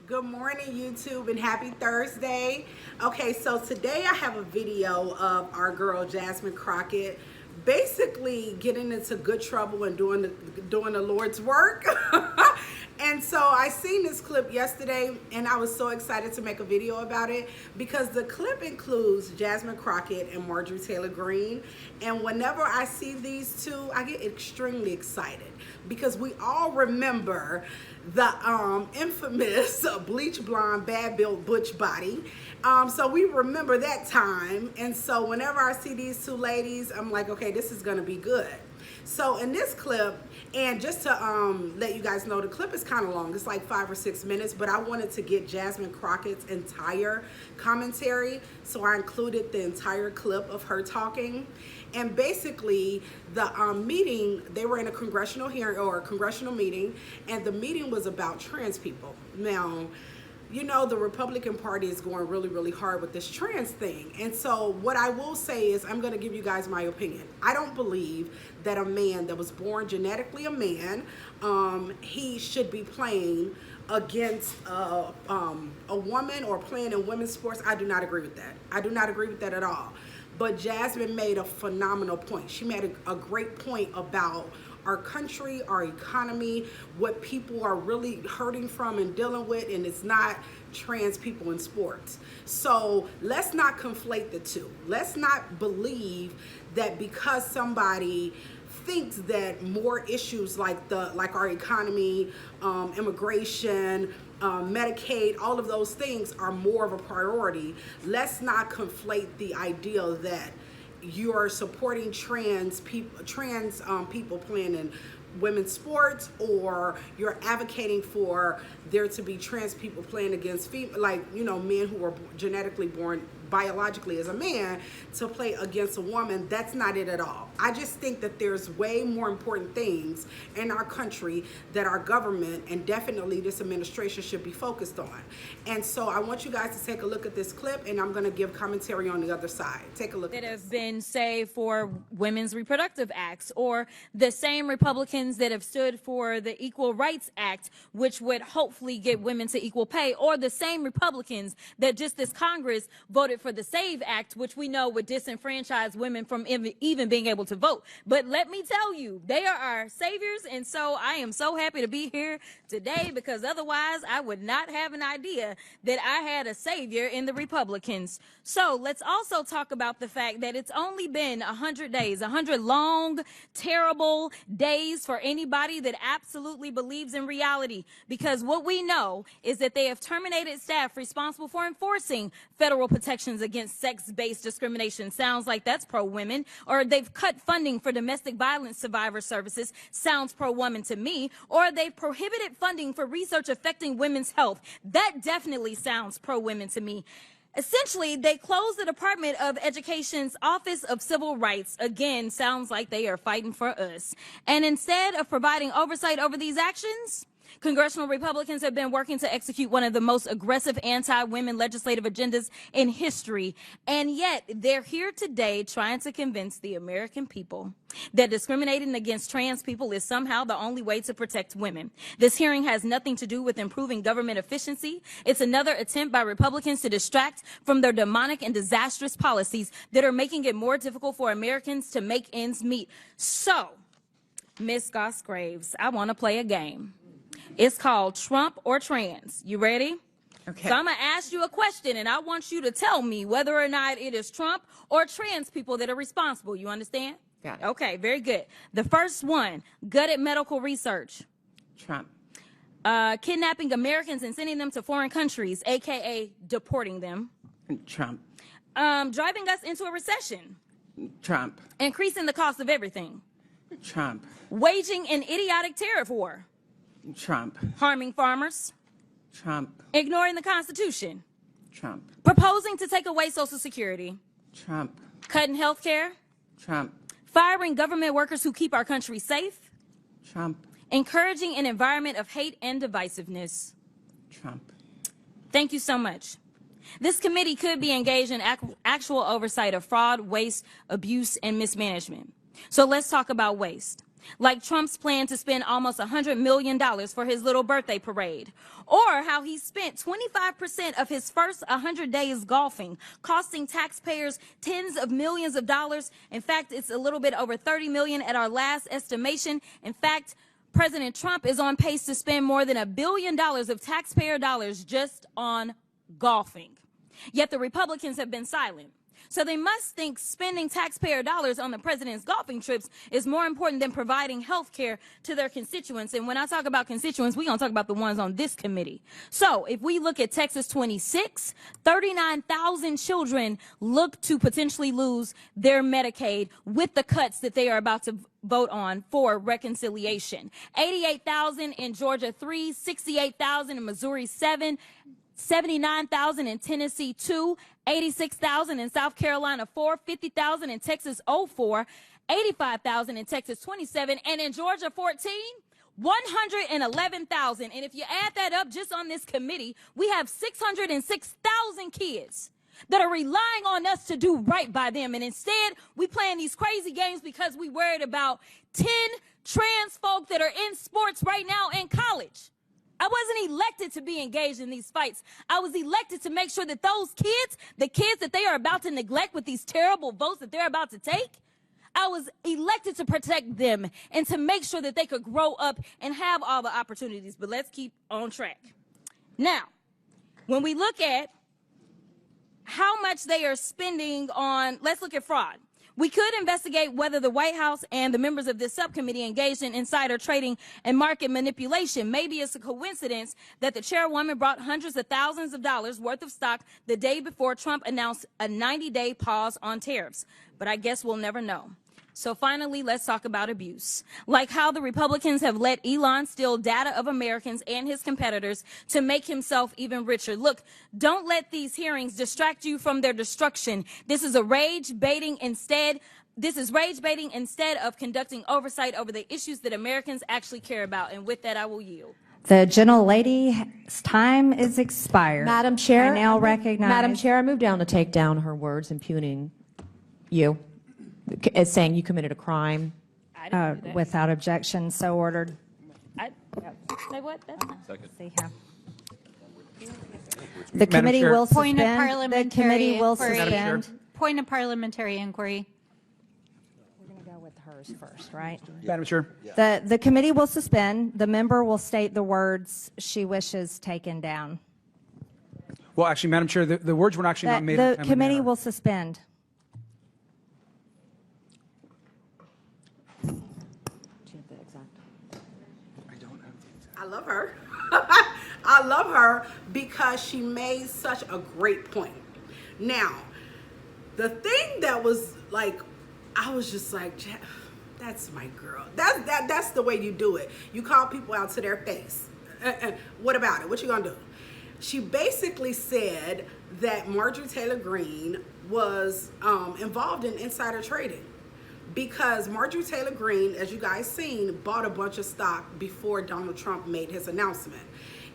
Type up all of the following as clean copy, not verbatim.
Good morning, YouTube, and happy Thursday. Okay, so today I have a video of our girl Jasmine Crockett basically getting into good trouble and doing the Lord's work. And so I seen this clip yesterday and I was so excited to make a video about it because the clip includes Jasmine Crockett and Marjorie Taylor Greene. And whenever I see these two, I get extremely excited because we all remember the infamous bleach blonde, bad built butch body. So we remember that time. And so whenever I see these two ladies, I'm like, okay, this is gonna be good. So in this clip, and just to let you guys know, the clip is kind of long. It's like 5 or 6 minutes, but I wanted to get Jasmine Crockett's entire commentary. So I included the entire clip of her talking. And basically the meeting, they were in a congressional hearing or a congressional meeting, and the meeting was about trans people. Now, you know, the Republican Party is going really, really hard with this trans thing. And so what I will say is I'm going to give you guys my opinion. I don't believe that a man that was born genetically a man, he should be playing against a woman or playing in women's sports. I do not agree with that. I do not agree with that at all. But Jasmine made a phenomenal point. She made a great point about our country, our economy, what people are really hurting from and dealing with, and it's not trans people in sports. So let's not conflate the two. Let's not believe that because somebody thinks that more issues like our economy, immigration, Medicaid, all of those things are more of a priority. Let's not conflate the idea that you're supporting trans people playing in women's sports, or you're advocating for there to be trans people playing against men who are genetically born biologically as a man to play against a woman. That's not it at all. I just think that there's way more important things in our country that our government and definitely this administration should be focused on. And so I want you guys to take a look at this clip, and I'm going to give commentary on the other side. Take a look at this. That have been, say, for women's reproductive acts, or the same Republicans that have stood for the Equal Rights Act, which would hopefully get women to equal pay, or the same Republicans that just this Congress voted for the SAVE Act, which we know would disenfranchise women from even being able to vote. But let me tell you, they are our saviors, and so I am so happy to be here today, because otherwise I would not have an idea that I had a savior in the Republicans. So let's also talk about the fact that it's only been 100 days, 100 long, terrible days for anybody that absolutely believes in reality, because what we know is that they have terminated staff responsible for enforcing federal protections against sex-based discrimination. Sounds like that's pro-women. Or they've cut funding for domestic violence survivor services. Sounds pro-woman to me. Or they've prohibited funding for research affecting women's health. That definitely sounds pro-women to me. Essentially, they closed the Department of Education's Office of Civil Rights. Again, sounds like they are fighting for us. And instead of providing oversight over these actions, congressional Republicans have been working to execute one of the most aggressive anti-women legislative agendas in history. And yet they're here today trying to convince the American people that discriminating against trans people is somehow the only way to protect women. This hearing has nothing to do with improving government efficiency. It's another attempt by Republicans to distract from their demonic and disastrous policies that are making it more difficult for Americans to make ends meet. So, Ms. Goss-Graves, I want to play a game. It's called Trump or Trans. You ready? Okay. So I'm going to ask you a question, and I want you to tell me whether or not it is Trump or trans people that are responsible. You understand? Got it. Okay, very good. The first one, gutted medical research. Trump. Kidnapping Americans and sending them to foreign countries, a.k.a. deporting them. Trump. Driving us into a recession. Trump. Increasing the cost of everything. Trump. Waging an idiotic tariff war. Trump. Harming farmers. Trump. Ignoring the Constitution. Trump. Proposing to take away Social Security. Trump. Cutting health care. Trump. Firing government workers who keep our country safe. Trump. Encouraging an environment of hate and divisiveness. Trump. Thank you so much. This committee could be engaged in actual oversight of fraud, waste, abuse, and mismanagement. So let's talk about waste. like Trump's plan to spend almost $100 million for his little birthday parade, or how he spent 25% of his first 100 days golfing, costing taxpayers tens of millions of dollars. In fact, it's a little bit over 30 million at our last estimation. In fact, President Trump is on pace to spend more than $1 billion of taxpayer dollars just on golfing. Yet the Republicans have been silent. So they must think spending taxpayer dollars on the president's golfing trips is more important than providing health care to their constituents. And when I talk about constituents, we're going to talk about the ones on this committee. So if we look at Texas 26, 39,000 children look to potentially lose their Medicaid with the cuts that they are about to vote on for reconciliation. 88,000 in Georgia 3, 68,000 in Missouri 7, 79,000 in Tennessee 2, 86,000 in South Carolina 4, 50,000 in Texas 04, 85,000 in Texas 27, and in Georgia 14, 111,000. And if you add that up just on this committee, we have 606,000 kids that are relying on us to do right by them. And instead, we playing these crazy games because we worried about 10 trans folk that are in sports right now in college. I wasn't elected to be engaged in these fights. I was elected to make sure that those kids, the kids that they are about to neglect with these terrible votes that they're about to take, I was elected to protect them and to make sure that they could grow up and have all the opportunities. But let's keep on track. Now, when we look at how much they are spending on, let's look at fraud. We could investigate whether the White House and the members of this subcommittee engaged in insider trading and market manipulation. Maybe it's a coincidence that the chairwoman brought hundreds of thousands of dollars worth of stock the day before Trump announced a 90-day pause on tariffs. But I guess we'll never know. So finally, let's talk about abuse. Like how the Republicans have let Elon steal data of Americans and his competitors to make himself even richer. Look, don't let these hearings distract you from their destruction. This is rage baiting instead of conducting oversight over the issues that Americans actually care about. And with that, I will yield. The gentlelady's time is expired. Madam Chair, I now recognize. Madam Chair, I move down to take down her words impugning you, as saying you committed a crime. I didn't do that. Without objection, so ordered. Say what? That's not. See how. The committee Chair. will Point of suspend. The parliamentary committee will inquiry. suspend. Point of parliamentary inquiry. We're going to go with hers first, right? Madam Chair. The committee will suspend. The member will state the words she wishes taken down. Well, actually, Madam Chair, the words were actually not made. The committee will suspend. I love her. I love her because she made such a great point. Now, the thing that was like, I was just like, that's my girl. That's the way you do it. You call people out to their face. What about it? What you gonna do? She basically said that Marjorie Taylor Greene was involved in insider trading, because Marjorie Taylor Greene, as you guys seen, bought a bunch of stock before Donald Trump made his announcement.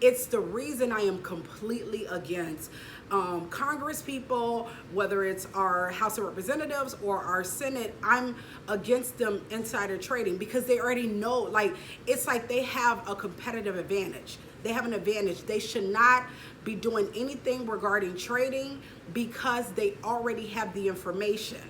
It's the reason I am completely against Congress people, whether it's our House of Representatives or our Senate. I'm against them insider trading because they already know, like, it's like they have a competitive advantage. They have an advantage. They should not be doing anything regarding trading because they already have the information.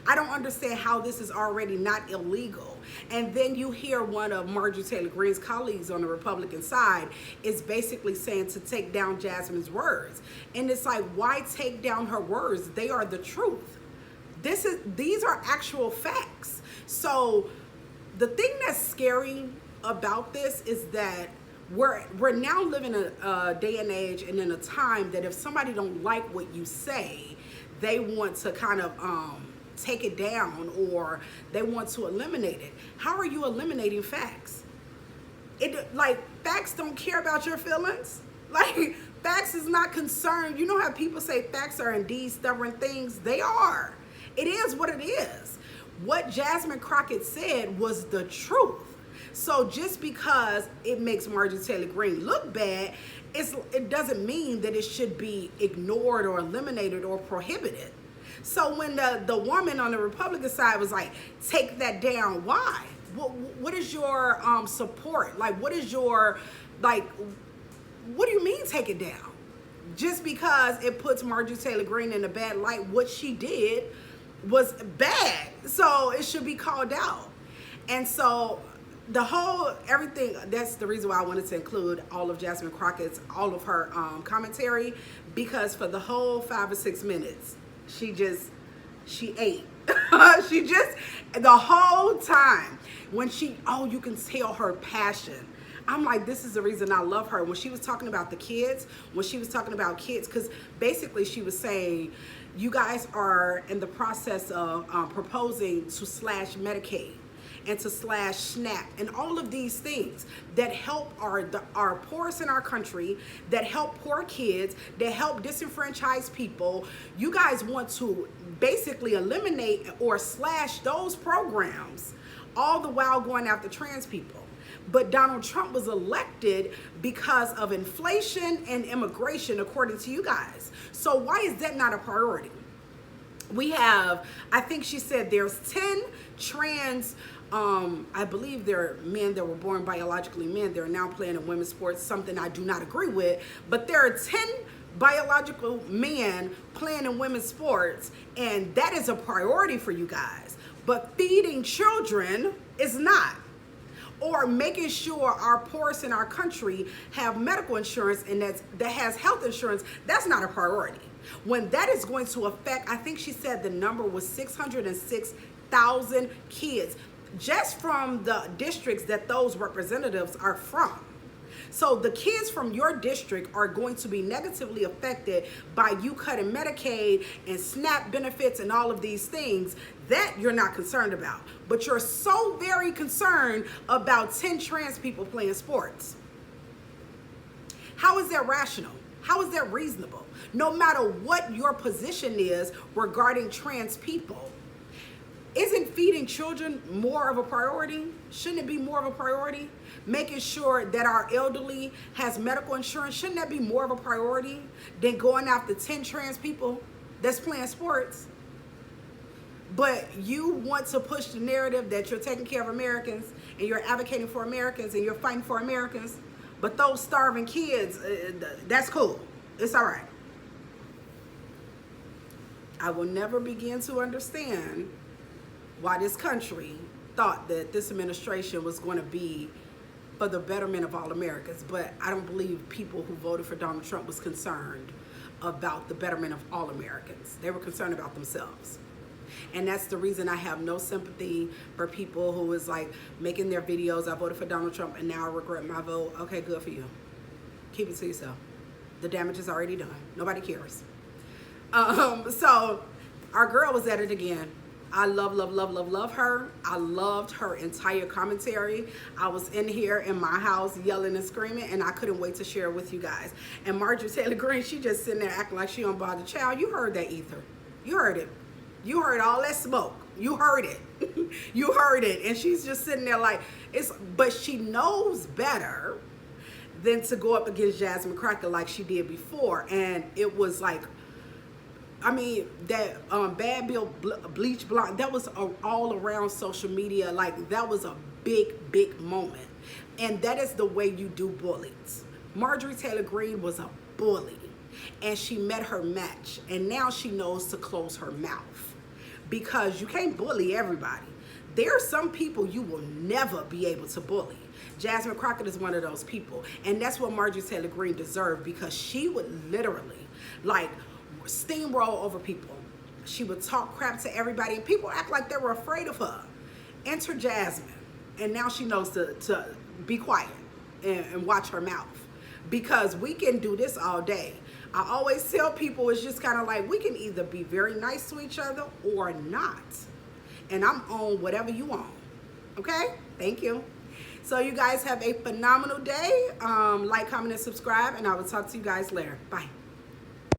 I don't understand how this is already not illegal. And then you hear one of Marjorie Taylor Greene's colleagues on the Republican side is basically saying to take down Jasmine's words. And it's like, why take down her words? They are the truth. These are actual facts. So the thing that's scary about this is that we're now living in a day and age and in a time that if somebody don't like what you say, they want to kind of take it down, or they want to eliminate it. How are you eliminating facts? Like, facts don't care about your feelings. Like, facts is not concerned. You know how people say facts are indeed stubborn things? They are. It is what it is. What Jasmine Crockett said was the truth. So just because it makes Marjorie Taylor Greene look bad, it doesn't mean that it should be ignored or eliminated or prohibited. So when the woman on the Republican side was like, take that down, why? what is your support? Like, what is your, like, what do you mean take it down? Just because it puts Marjorie Taylor Greene in a bad light, what she did was bad. So it should be called out. And so the whole, everything, that's the reason why I wanted to include all of Jasmine Crockett's, all of her commentary, because for the whole 5 or 6 minutes, she ate. She just, the whole time, when you can tell her passion. I'm like, this is the reason I love her. When she was talking about the kids, because basically she was saying, you guys are in the process of proposing to slash Medicaid and to slash SNAP and all of these things that help our poorest in our country, that help poor kids, that help disenfranchised people. You guys want to basically eliminate or slash those programs, all the while going after trans people. But Donald Trump was elected because of inflation and immigration, according to you guys. So why is that not a priority? We have, I think she said there's 10 trans, I believe they're men that were born biologically men. They're now playing in women's sports, something I do not agree with. But there are 10 biological men playing in women's sports, and that is a priority for you guys. But feeding children is not. Or making sure our poorest in our country have medical insurance and that has health insurance, that's not a priority. When that is going to affect, I think she said the number was 606,000 kids, just from the districts that those representatives are from. So the kids from your district are going to be negatively affected by you cutting Medicaid and SNAP benefits and all of these things that you're not concerned about. But you're so very concerned about 10 trans people playing sports. How is that rational? How is that reasonable? No matter what your position is regarding trans people, isn't feeding children more of a priority? Shouldn't it be more of a priority? Making sure that our elderly has medical insurance, shouldn't that be more of a priority than going after 10 trans people that's playing sports? But you want to push the narrative that you're taking care of Americans and you're advocating for Americans and you're fighting for Americans, but those starving kids, that's cool. It's all right. I will never begin to understand why this country thought that this administration was going to be for the betterment of all Americans. But I don't believe people who voted for Donald Trump was concerned about the betterment of all Americans. They were concerned about themselves. And that's the reason I have no sympathy for people who is like making their videos, I voted for Donald Trump and now I regret my vote. Okay, good for you. Keep it to yourself. The damage is already done. Nobody cares. So our girl was at it again. I love her. I loved her entire commentary. I was in here in my house yelling and screaming, and I couldn't wait to share it with you guys. And Marjorie Taylor Greene, she just sitting there acting like she don't bother. Child, you heard that ether. You heard it. You heard all that smoke. You heard it. You heard it. And she's just sitting there like, but she knows better than to go up against Jasmine Crockett like she did before. And it was like, I mean, that Bad Bill Bleach Blonde, that was all around social media. Like, that was a big moment. And that is the way you do bullies. Marjorie Taylor Greene was a bully. And she met her match. And now she knows to close her mouth. Because you can't bully everybody. There are some people you will never be able to bully. Jasmine Crockett is one of those people. And that's what Marjorie Taylor Greene deserved, because she would literally, like, steamroll over people. She would talk crap to everybody, and people act like they were afraid of her. Enter Jasmine, and now she knows to be quiet and watch her mouth, because we can do this all day. I always tell people, it's just kind of like, we can either be very nice to each other or not, and I'm on whatever you want. Okay, thank you. So you guys have a phenomenal day. Like, comment, and subscribe, and I will talk to you guys later. Bye.